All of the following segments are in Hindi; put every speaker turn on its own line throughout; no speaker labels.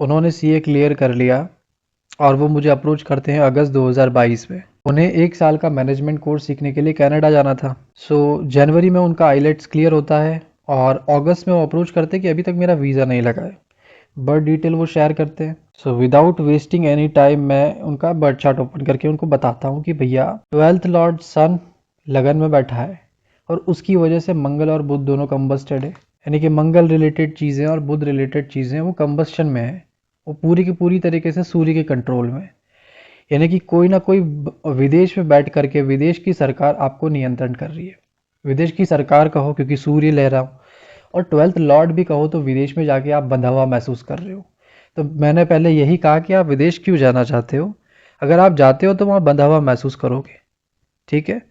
उन्होंने सीए क्लियर कर लिया और वो मुझे अप्रोच करते हैं अगस्त 2022 में। उन्हें 1 साल का मैनेजमेंट कोर्स सीखने के लिए कनाडा जाना था। सो जनवरी में उनका आईलेट्स क्लियर होता है और अगस्त में वो अप्रोच करते हैं कि अभी तक मेरा वीज़ा नहीं लगा है। बर्थ डिटेल वो शेयर करते हैं। So without wasting any time मैं उनका बर्थ चार्ट ओपन करके उनको बताता हूँ कि भैया 12th लॉर्ड सन लगन में बैठा है और उसकी वजह से मंगल और बुध दोनों कंबस्टेड है। यानी कि मंगल रिलेटेड चीज़ें और बुध रिलेटेड चीज़ें वो कंबस्शन में है, वो पूरी की पूरी तरीके से सूर्य के कंट्रोल में। यानी कि कोई ना कोई विदेश में बैठ करके विदेश की सरकार आपको नियंत्रण कर रही है। विदेश की सरकार कहो क्योंकि सूर्य ले रहा हूँ, और 12th लॉर्ड भी कहो तो विदेश में जाके आप बंधा हुआ महसूस कर रहे हो। तो मैंने पहले यही कहा कि आप विदेश क्यों जाना चाहते हो, अगर आप जाते हो तो वहाँ बंधा हुआ महसूस करोगे। ठीक है,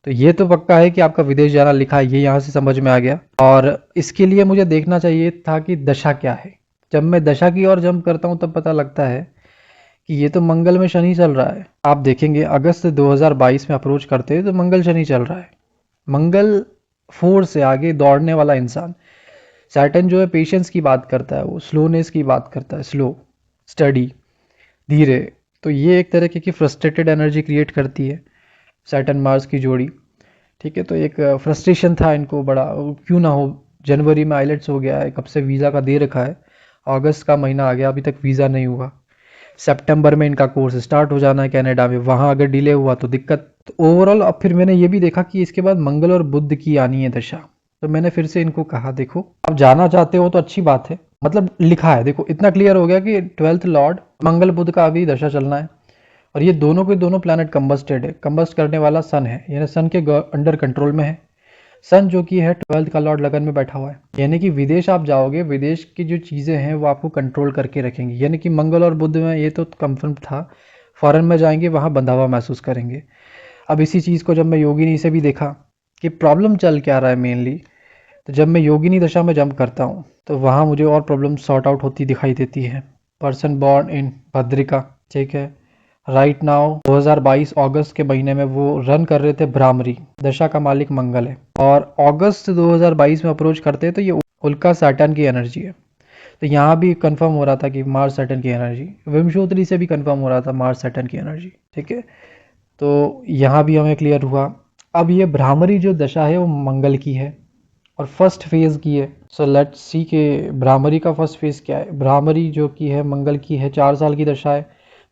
तो ये तो पक्का है कि आपका विदेश जाना लिखा है, ये यहाँ से समझ में आ गया। और इसके लिए मुझे देखना चाहिए था कि दशा क्या है। जब मैं दशा की ओर जंप करता हूँ तब पता लगता है कि ये तो मंगल में शनि चल रहा है। आप देखेंगे अगस्त 2022 में अप्रोच करते हैं तो मंगल शनि चल रहा है। मंगल 4 से आगे दौड़ने वाला इंसान। सैटर्न जो है पेशेंस की बात करता है, वो स्लोनेस की बात करता है, स्लो स्टडी, धीरे। तो ये एक तरीके की फ्रस्ट्रेटेड एनर्जी क्रिएट करती है सैटर्न मार्स की जोड़ी। ठीक है, तो एक फ्रस्ट्रेशन था इनको बड़ा, क्यों ना हो। जनवरी में आइलेट्स हो गया है, कब से वीज़ा का दे रखा है, अगस्त का महीना आ गया, अभी तक वीज़ा नहीं हुआ। सितंबर में इनका कोर्स स्टार्ट हो जाना है कनाडा में, वहाँ अगर डिले हुआ तो दिक्कत। तो ओवरऑल अब फिर मैंने ये भी देखा कि इसके बाद मंगल और बुध की आनी है दशा। तो मैंने फिर से इनको कहा देखो आप जाना चाहते हो तो अच्छी बात है, मतलब लिखा है देखो, इतना क्लियर हो गया कि 12th लॉर्ड मंगल बुध का अभी दशा चलना है और ये दोनों के दोनों प्लैनेट कंबस्टेड है। कंबस्ट करने वाला सन है, यानी सन के अंडर कंट्रोल में है। सन जो कि है 12th का लॉर्ड लगन में बैठा हुआ है, यानी कि विदेश आप जाओगे, विदेश की जो चीज़ें हैं वो आपको कंट्रोल करके रखेंगी। यानी कि मंगल और बुध में ये तो कंफर्म था, फॉरेन में जाएंगे वहाँ बंधा हुआ महसूस करेंगे। अब इसी चीज़ को जब मैं योगिनी से भी देखा कि प्रॉब्लम चल क्या रहा है मेनली, तो जब मैं योगिनी दशा में जंप करता हूँ तो वहाँ मुझे और प्रॉब्लम सॉर्ट आउट होती दिखाई देती है। पर्सन बॉर्न इन भद्रिका, ठीक है, राइट नाउ 2022 अगस्त के महीने में वो रन कर रहे थे भ्रामरी, दशा का मालिक मंगल है, और अगस्त 2022 में अप्रोच करते हैं तो ये उल्का सैटर्न की एनर्जी है। तो यहाँ भी कंफर्म हो रहा था कि मार्स सैटर्न की एनर्जी, विमशोत्री से भी कंफर्म हो रहा था मार्स सैटर्न की एनर्जी। ठीक है, तो यहाँ भी हमें क्लियर हुआ। अब ये भ्रामरी जो दशा है वो मंगल की है और फर्स्ट फेज की है। सो लेट्स सी के भ्रामरी का फर्स्ट फेज क्या है। भ्रामरी जो की है मंगल की है, 4 साल की दशा है।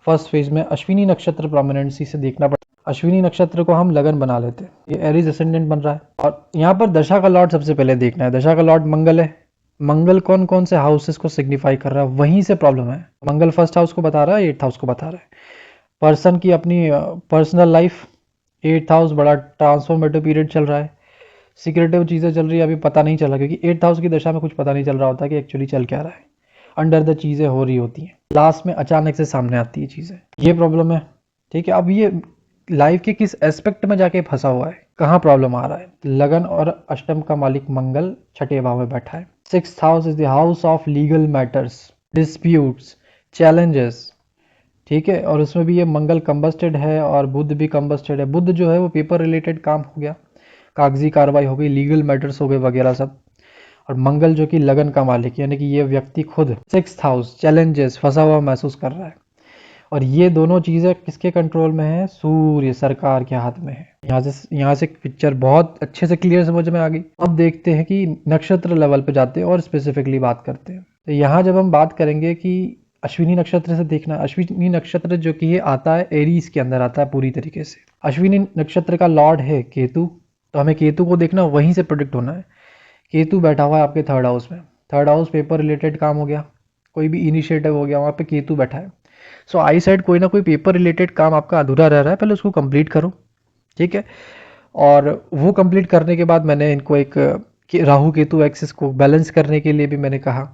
फर्स्ट फेज में अश्विनी नक्षत्र प्रोमिनेंसी से देखना पड़ता है। अश्विनी नक्षत्र को हम लगन बना लेते हैं, ये एरीज असेंडेंट बन रहा है। और यहाँ पर दशा का लॉर्ड सबसे पहले देखना है, दशा का लॉर्ड मंगल है। मंगल कौन कौन से हाउसेस को सिग्निफाई कर रहा है, वहीं से प्रॉब्लम है। मंगल फर्स्ट हाउस को बता रहा है, 8th हाउस को बता रहा है। पर्सन की अपनी पर्सनल लाइफ, 8th हाउस बड़ा ट्रांसफॉर्मेटिव पीरियड चल रहा है, सीक्रेटिव चीज़ें चल रही है, अभी पता नहीं चला क्योंकि 8th हाउस की दशा में कुछ पता नहीं चल रहा होता कि एक्चुअली चल क्या रहा है। अंडर द चीज़ें हो रही होती हैं, लास्ट में अचानक से सामने आती है चीज़ें, ये प्रॉब्लम है। ठीक है, अब ये लाइफ के किस एस्पेक्ट में जाके फंसा हुआ है, कहाँ प्रॉब्लम आ रहा है। लगन और अष्टम का मालिक मंगल छठे भाव में बैठा है। 6th house is the house of legal matters, disputes, challenges. ठीक है, और उसमें भी ये मंगल कंबस्टेड है और बुध भी कंबस्टेड है। बुध जो है वो पेपर रिलेटेड काम हो गया, कागजी कार्रवाई हो गई, लीगल मैटर्स हो गए वगैरह सब। और मंगल जो कि लगन का मालिक, यानी कि ये व्यक्ति खुद 6th हाउस चैलेंजेस, फंसा हुआ महसूस कर रहा है। और ये दोनों चीज़ें किसके कंट्रोल में है, सूर्य सरकार के हाथ में है। यहाँ से पिक्चर बहुत अच्छे से क्लियर समझ में आ गई। अब देखते हैं कि नक्षत्र लेवल पे जाते हैं और स्पेसिफिकली बात करते हैं। तो यहाँ जब हम बात करेंगे कि अश्विनी नक्षत्र से देखना, अश्विनी नक्षत्र जो कि ये आता है एरीज के अंदर आता है पूरी तरीके से। अश्विनी नक्षत्र का लॉर्ड है केतु, तो हमें केतु को देखना, वहीं से प्रोडिक्ट होना है। केतु बैठा हुआ है आपके 3rd हाउस में। 3rd हाउस पेपर रिलेटेड काम हो गया, कोई भी इनिशिएटिव हो गया, वहाँ पे केतु बैठा है। सो आई साइड कोई ना कोई पेपर रिलेटेड काम आपका अधूरा रह रहा है, पहले उसको कंप्लीट करो। ठीक है, और वो कंप्लीट करने के बाद मैंने इनको एक राहु केतु एक्सिस को बैलेंस करने के लिए भी मैंने कहा,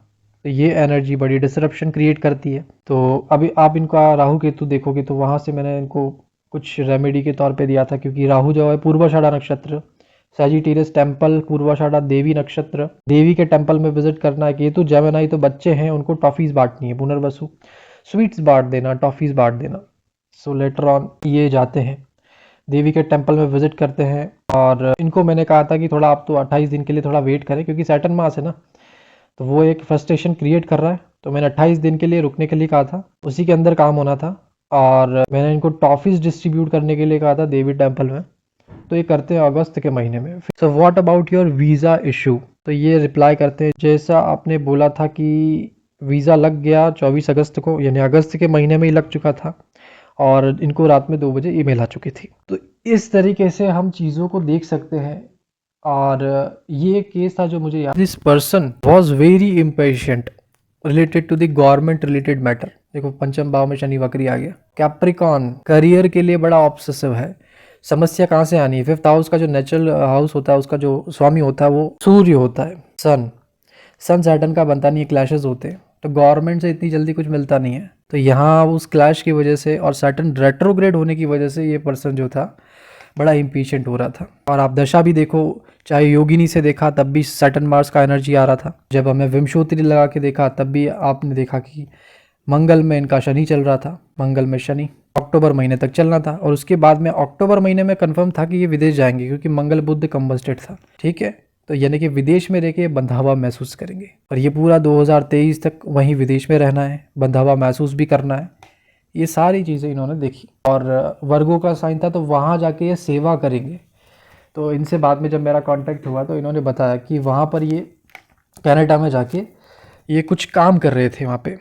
तो ये एनर्जी बड़ी डिसरप्शन क्रिएट करती है। तो अभी आप इनका राहु केतु देखोगे तो वहाँ से मैंने इनको कुछ रेमेडी के तौर पे दिया था, क्योंकि राहु जो है पूर्वाषाढ़ा नक्षत्र, सैजिटेरियस टेम्पल, पूर्वाषाढ़ा देवी नक्षत्र, देवी के टेम्पल में विजिट करना है। केतु जेमिनी, तो बच्चे हैं उनको टॉफीज बांटनी है, पुनर्वसु स्वीट्स बांट देना, टॉफीज बांट देना। सो लेटर ऑन ये जाते हैं देवी के टेम्पल में विजिट करते हैं। और इनको मैंने कहा था कि थोड़ा आप तो 28 दिन के लिए थोड़ा वेट करें, क्योंकि सैटर्न मास है ना, तो वो एक फ्रस्ट्रेशन क्रिएट कर रहा है। तो मैंने 28 दिन के लिए रुकने के लिए कहा था, उसी के अंदर काम होना था। और मैंने इनको टॉफ़ीज़ डिस्ट्रीब्यूट करने के लिए कहा था देवी टेम्पल में, तो ये करते हैं अगस्त के महीने में। So what about your visa issue? तो ये रिप्लाई करते हैं, जैसा आपने बोला था कि वीज़ा लग गया 24 अगस्त को, यानी अगस्त के महीने में ही लग चुका था और इनको रात में 2 बजे ईमेल आ चुकी थी। तो इस तरीके से हम चीज़ों को देख सकते हैं। और ये केस था जो मुझे याद, this person was very impatient related to the government related matter. देखो पंचम भाव में शनि वक्री आ गया। कैप्रिकॉन करियर के लिए बड़ा ऑब्सेसिव है। समस्या कहाँ से आनी है? 5th हाउस का जो नेचुरल हाउस होता है, उसका जो स्वामी होता है वो सूर्य होता है। सन सैटर्न का बनता नहीं है, क्लैशेस होते हैं, तो गवर्नमेंट से इतनी जल्दी कुछ मिलता नहीं है। तो यहाँ उस क्लैश की वजह से और सैटर्न रेट्रोग्रेड होने की वजह से ये पर्सन जो था बड़ा इम्पीशेंट हो रहा था। और आप दशा भी देखो, चाहे योगिनी से देखा तब भी सैटर्न मार्स का एनर्जी आ रहा था। जब हमें विंशोत्तरी लगा के देखा तब भी आपने देखा कि मंगल में इनका शनि चल रहा था। मंगल में शनि अक्टूबर महीने तक चलना था और उसके बाद में अक्टूबर महीने में कंफर्म था कि ये विदेश जाएंगे, क्योंकि मंगल बुध कंबस्टेड था। ठीक है, तो यानी कि विदेश में रह के बंधा हुआ महसूस करेंगे और ये पूरा 2023 तक वहीं विदेश में रहना है, बंधा हुआ महसूस भी करना है। ये सारी चीज़ें इन्होंने देखी। और वर्गों का साइन था, तो वहाँ जाके ये सेवा करेंगे। तो इनसे बाद में जब मेरा कांटेक्ट हुआ तो इन्होंने बताया कि वहाँ पर ये कनाडा में जाके ये कुछ काम कर रहे थे वहाँ पे।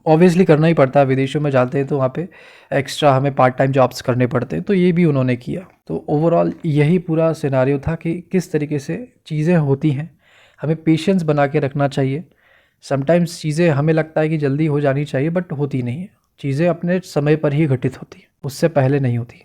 ऑब्वियसली करना ही पड़ता है, विदेशों में जाते हैं तो वहाँ पे एक्स्ट्रा हमें पार्ट टाइम जॉब्स करने पड़ते हैं, तो ये भी उन्होंने किया। तो ओवरऑल यही पूरा सिनेरियो था कि किस तरीके से चीज़ें होती हैं, हमें पेशेंस बना के रखना चाहिए। समटाइम्स चीज़ें हमें लगता है कि जल्दी हो जानी चाहिए, बट होती नहीं है। चीज़ें अपने समय पर ही घटित होती हैं, उससे पहले नहीं होती।